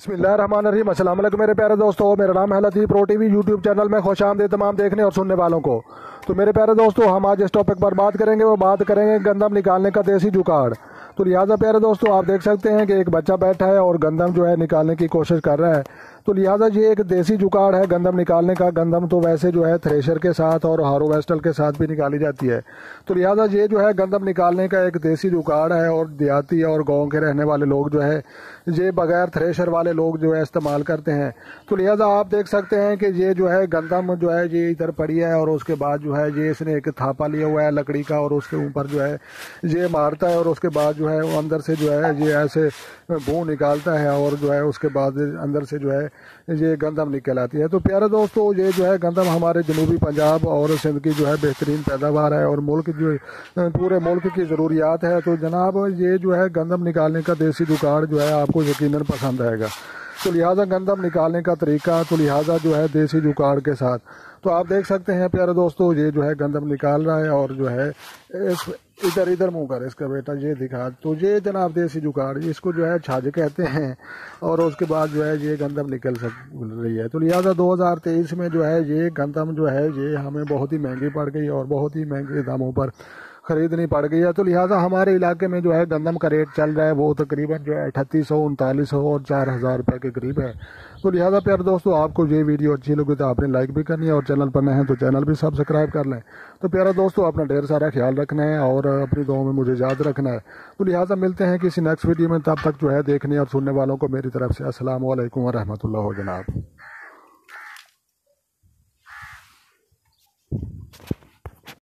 بسم اللہ الرحمن الرحیم۔ السلام علیکم میرے پیارے دوستو، میرا نام ہے لطیف۔ پرو ٹی وی یوٹیوب چینل میں خوش آمدید تمام دیکھنے اور سننے والوں کو۔ تو میرے پیارے دوستو، ہم آج اس ٹاپک پر بات کریں گے، وہ بات کریں گے گندم نکالنے کا دیسی جگاڑ۔ تو لہٰذا پیارے دوستو، آپ دیکھ سکتے ہیں کہ ایک بچہ بیٹھا ہے اور گندم جو ہے نکالنے کی کوشش کر رہا ہے۔ تو لہٰذا یہ ایک دیسی جگاڑ ہے گندم نکالنے کا۔ گندم تو ویسے جو ہے تھریشر کے ساتھ اور ہارویسٹر کے ساتھ بھی نکالی جاتی ہے۔ تو لہٰذا یہ جو ہے گندم نکالنے کا ایک دیسی جگاڑ ہے، اور دیہاتی اور گاؤں کے رہنے والے لوگ جو ہے یہ بغیر تھریشر والے لوگ جو ہے استعمال کرتے ہیں۔ تو لہٰذا آپ دیکھ سکتے ہیں کہ یہ جو ہے گندم جو ہے یہ ادھر پڑی ہے، اور اس کے بعد جو ہے یہ اس نے ایک تھاپا لیا ہوا ہے لکڑی کا، اور اس کے اوپر جو ہے یہ مارتا ہے، اور اس کے بعد جو ہے وہ اندر سے جو ہے یہ ایسے بو نکالتا ہے، اور جو ہے اس کے بعد اندر سے جو ہے یہ گندم نکل آتی ہے۔ تو پیارے دوستو، یہ جو ہے گندم ہمارے جنوبی پنجاب اور سندھ کی جو ہے بہترین پیداوار ہے، اور ملک جو پورے ملک کی ضروریات ہے۔ تو جناب یہ جو ہے گندم نکالنے کا دیسی جگاڑ جو ہے آپ کو یقیناً پسند آئے گا۔ تو لہٰذا گندم نکالنے کا طریقہ، تو لہٰذا جو ہے دیسی جگاڑ کے ساتھ، تو آپ دیکھ سکتے ہیں پیارے دوستو، یہ جو ہے گندم نکال رہا ہے، اور جو ہے ادھر منہ کر اس کا بیٹا یہ دکھا۔ تو یہ جناب دیسی جگاڑ، اس کو جو ہے چھاج کہتے ہیں، اور اس کے بعد جو ہے یہ گندم نکل رہی ہے۔ تو لہٰذا 2023 میں جو ہے یہ گندم جو ہے یہ ہمیں بہت ہی مہنگی پڑ گئی، اور بہت ہی مہنگے داموں پر خریدنی پڑ گئی ہے۔ تو لہٰذا ہمارے علاقے میں جو ہے گندم کا ریٹ چل رہا ہے وہ تقریباً جو ہے 3800، 3900 اور 4000 روپے کے قریب ہے۔ تو لہٰذا پیارے دوستو، آپ کو یہ ویڈیو اچھی لگی تو آپ نے لائک بھی کرنی ہے، اور چینل پر نئے ہیں تو چینل بھی سبسکرائب کر لیں۔ تو پیارے دوستو، اپنا ڈھیر سارا خیال رکھنا ہے، اور اپنی دعاؤں میں مجھے یاد رکھنا ہے۔ تو لہٰذا ملتے ہیں کسی نیکسٹ ویڈیو میں، تب تک جو ہے دیکھنے اور سننے والوں کو میری طرف سے السلام علیکم ورحمۃ اللہ جناب۔